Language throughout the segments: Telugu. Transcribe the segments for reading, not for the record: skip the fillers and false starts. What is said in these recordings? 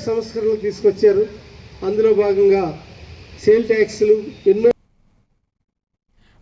సంస్కరణలు తీసుకొచ్చారు. అందులో భాగంగా సేల్ ట్యాక్స్లు ఎన్నో.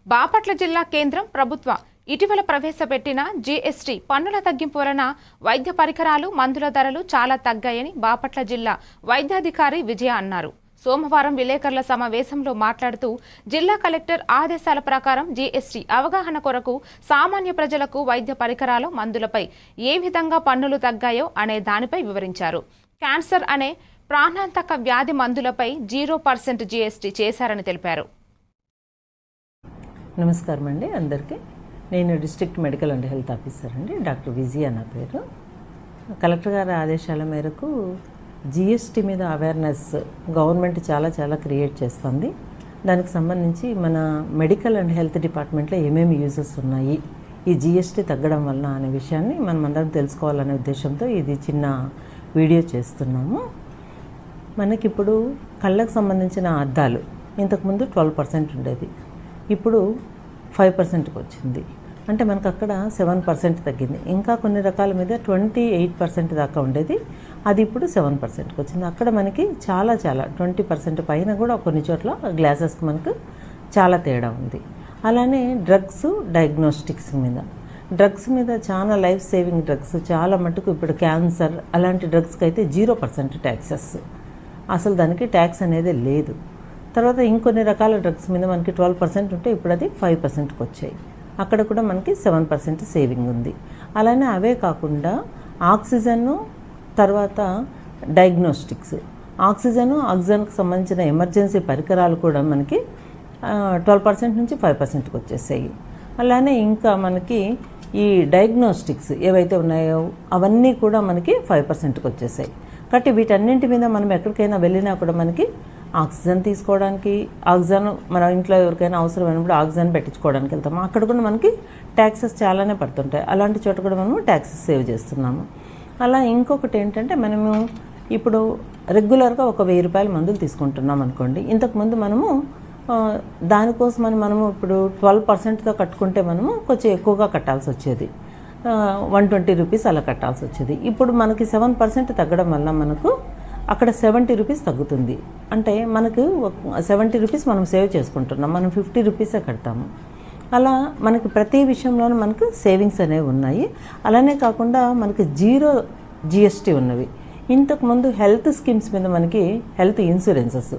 బాపట్ల జిల్లా కేంద్రం ప్రభుత్వ ఇటీవల ప్రవేశపెట్టిన జీఎస్టీ పన్నుల తగ్గింపు వలన వైద్య పరికరాలు మందుల ధరలు చాలా తగ్గాయని బాపట్ల జిల్లా వైద్యాధికారి విజయ అన్నారు. సోమవారం విలేకరుల సమావేశంలో మాట్లాడుతూ జిల్లా కలెక్టర్ ఆదేశాల ప్రకారం జీఎస్టీ అవగాహన కొరకు సామాన్య ప్రజలకు వైద్య పరికరాలు మందులపై ఏ విధంగా పన్నులు తగ్గాయో అనే దానిపై వివరించారు. క్యాన్సర్ అనే ప్రాణాంతక వ్యాధి మందులపై 0% జీఎస్టీ చేశారని తెలిపారు. నమస్కారం అండి అందరికీ. నేను district medical and health officer అండి, డాక్టర్ విజయ నా పేరు. కలెక్టర్ గారి ఆదేశాల మేరకు జిఎస్టీ మీద అవేర్నెస్ గవర్నమెంట్ చాలా క్రియేట్ చేస్తుంది. దానికి సంబంధించి మన మెడికల్ అండ్ హెల్త్ డిపార్ట్మెంట్లో ఏమేమి యూజెస్ ఉన్నాయి ఈ జిఎస్టీ తగ్గడం వలన అనే విషయాన్ని మనం అందరం తెలుసుకోవాలనే ఉద్దేశంతో ఇది చిన్న వీడియో చేస్తున్నాము. మనకిప్పుడు కళ్ళకు సంబంధించిన అద్దాలు ఇంతకుముందు 12% ఉండేది, ఇప్పుడు 5%కి వచ్చింది. అంటే మనకు అక్కడ 7% తగ్గింది. ఇంకా కొన్ని రకాల మీద 28% దాకా ఉండేది, అది ఇప్పుడు 7%కి వచ్చింది. అక్కడ మనకి చాలా 20% పైన కూడా కొన్ని చోట్ల గ్లాసెస్కి మనకు చాలా తేడా ఉంది. అలానే డ్రగ్స్ డయాగ్నోస్టిక్స్ మీద చాలా లైఫ్ సేవింగ్ డ్రగ్స్ చాలా మటుకు ఇప్పుడు క్యాన్సర్ అలాంటి డ్రగ్స్కి అయితే 0% ట్యాక్సెస్, అసలు దానికి ట్యాక్స్ అనేది లేదు. తర్వాత ఇంకొన్ని రకాల డ్రగ్స్ మీద మనకి 12% ఉంటే ఇప్పుడు అది 5%కి వచ్చాయి. అక్కడ కూడా మనకి 7% సేవింగ్ ఉంది. అలానే అవే కాకుండా ఆక్సిజన్, తర్వాత డయాగ్నోస్టిక్స్, ఆక్సిజన్కి సంబంధించిన ఎమర్జెన్సీ పరికరాలు కూడా మనకి 12% నుంచి 5%కి వచ్చేసాయి. అలానే ఇంకా మనకి ఈ డయాగ్నోస్టిక్స్ ఏవైతే ఉన్నాయో అవన్నీ కూడా మనకి 5%కి వచ్చేసాయి. కాబట్టి వీటన్నింటి మీద మనం ఎక్కడికైనా వెళ్ళినా కూడా మనకి ఆక్సిజన్ తీసుకోవడానికి, ఆక్సిజన్ మన ఇంట్లో ఎవరికైనా అవసరమైనప్పుడు ఆక్సిజన్ పెట్టించుకోవడానికి వెళ్తాము, అక్కడ కూడా మనకి ట్యాక్సెస్ చాలానే పడుతుంటాయి. అలాంటి చోట కూడా మనము ట్యాక్సెస్ సేవ్ చేస్తున్నాము. అలా ఇంకొకటి ఏంటంటే మనము ఇప్పుడు రెగ్యులర్గా ఒక 1000 రూపాయల మందులు తీసుకుంటున్నాం అనుకోండి. ఇంతకుముందు మనము దానికోసమని మనము ఇప్పుడు 12%తో కట్టుకుంటే మనము కొంచెం ఎక్కువగా కట్టాల్సి వచ్చేది, 120 రూపీస్ అలా కట్టాల్సి వచ్చేది. ఇప్పుడు మనకి 7% తగ్గడం వల్ల మనకు అక్కడ 70 రూపీస్ తగ్గుతుంది. అంటే మనకు 70 రూపీస్ మనం సేవ్ చేసుకుంటున్నాం, మనం 50 రూపీసే కడతాము. అలా మనకి ప్రతి విషయంలోనూ మనకు సేవింగ్స్ అనేవి ఉన్నాయి. అలానే కాకుండా మనకి 0 GST ఉన్నవి. ఇంతకుముందు హెల్త్ స్కీమ్స్ మీద మనకి హెల్త్ ఇన్సూరెన్సెస్